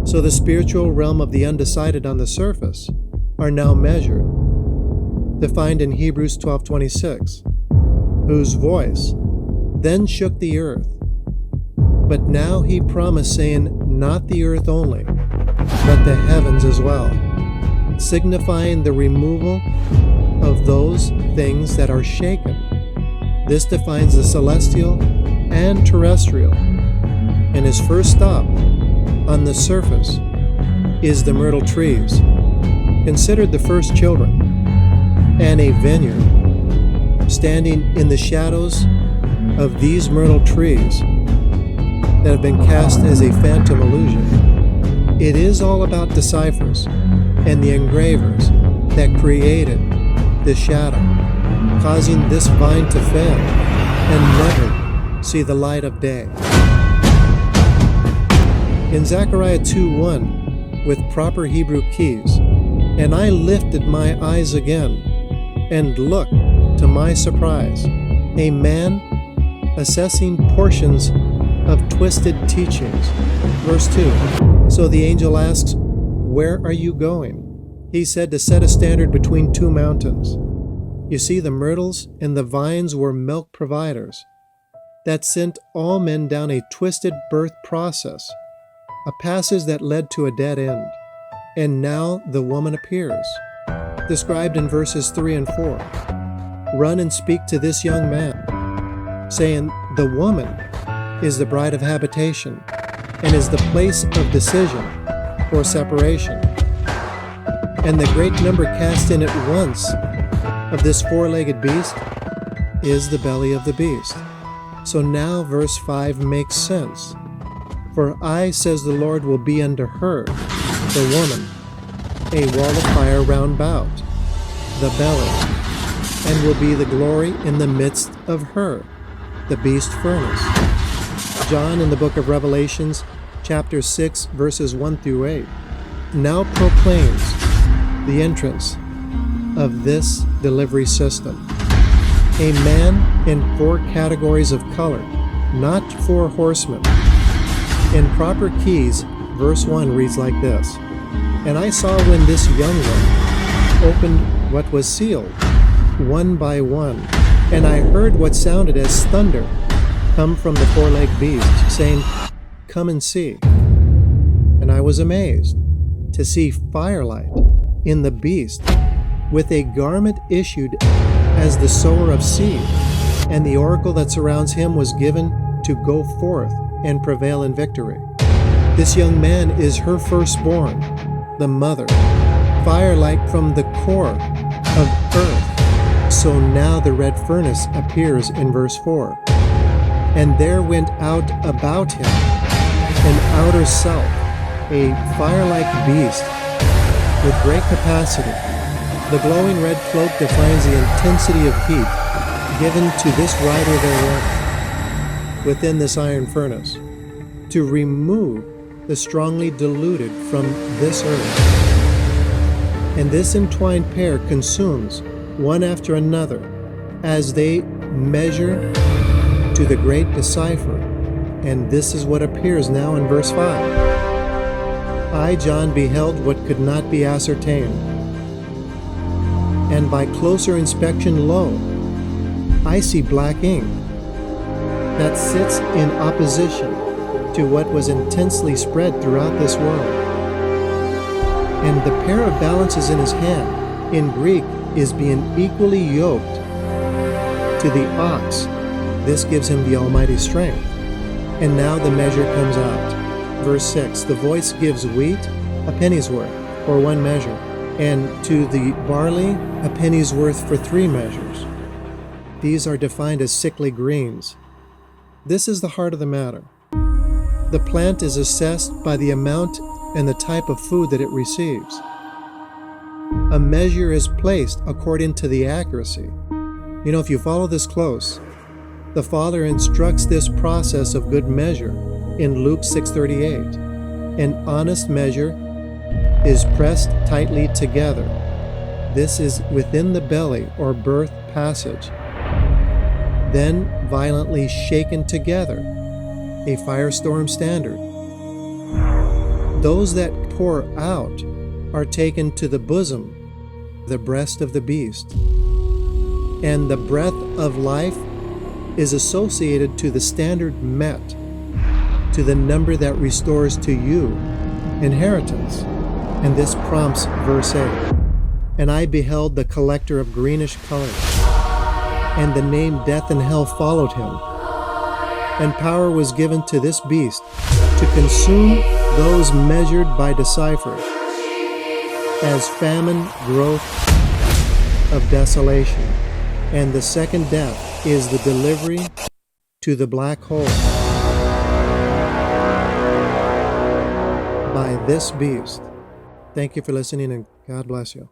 So the spiritual realm of the undecided on the surface are now measured, defined in Hebrews 12:26, whose voice then shook the earth. But now he promised, saying, not the earth only, but the heavens as well, signifying the removal of those things that are shaken. This defines the celestial and terrestrial, and his first stop on the surface is the myrtle trees, considered the first children, and a vineyard standing in the shadows of these myrtle trees that have been cast as a phantom illusion. It is all about deciphers and the engravers that created the shadow, causing this vine to fail and never see the light of day. In Zechariah 2:1, with proper Hebrew keys, and I lifted my eyes again, and looked, to my surprise, a man assessing portions of twisted teachings. Verse 2, so the angel asks, where are you going? He said, to set a standard between two mountains. You see, the myrtles and the vines were milk providers that sent all men down a twisted birth process, a passage that led to a dead end. And now the woman appears, described in verses 3 and 4. Run and speak to this young man, saying, the woman is the bride of habitation and is the place of decision or separation. And the great number cast in at once of this four-legged beast is the belly of the beast. So now verse 5 makes sense. For I, says the Lord, will be unto her, the woman, a wall of fire round about, the belly, and will be the glory in the midst of her, the beast furnace. John in the book of Revelations, chapter 6, verses 1 through 8, now proclaims the entrance of this delivery system. A man in 4 categories of color, not 4 horsemen. In proper keys, verse 1 reads like this, and I saw when this young one opened what was sealed, one by one, and I heard what sounded as thunder come from the four-legged beast, saying, come and see. And I was amazed to see firelight in the beast, with a garment issued as the sower of seed, and the oracle that surrounds him was given to go forth and prevail in victory. This young man is her firstborn, the mother, firelight from the core of earth. So now the red furnace appears in verse 4. And there went out about him an outer self, a fire-like beast with great capacity. The glowing red cloak defines the intensity of heat given to this rider therein within this iron furnace, to remove the strongly diluted from this earth. And this entwined pair consumes one after another as they measure to the great decipher. And this is what appears now in verse 5. I, John, beheld what could not be ascertained. And by closer inspection, lo, I see black ink that sits in opposition to what was intensely spread throughout this world. And the pair of balances in his hand, in Greek, is being equally yoked to the ox. This gives him the almighty strength. And now the measure comes out. Verse 6, the voice gives wheat a penny's worth, or 1 measure, and to the barley a penny's worth for 3 measures. These are defined as sickly greens. This is the heart of the matter. The plant is assessed by the amount and the type of food that it receives. A measure is placed according to the accuracy. You know, if you follow this close, the Father instructs this process of good measure in Luke 6:38. An honest measure is pressed tightly together. This is within the belly or birth passage, then violently shaken together, a firestorm standard. Those that pour out are taken to the bosom, the breast of the beast. And the breath of life is associated to the standard met, to the number that restores to you inheritance. And this prompts verse 8. And I beheld the collector of greenish color, and the name Death and Hell followed him. And power was given to this beast to consume those measured by decipher, as famine, growth of desolation. And the second death is the delivery to the black hole by this beast. Thank you for listening, and God bless you.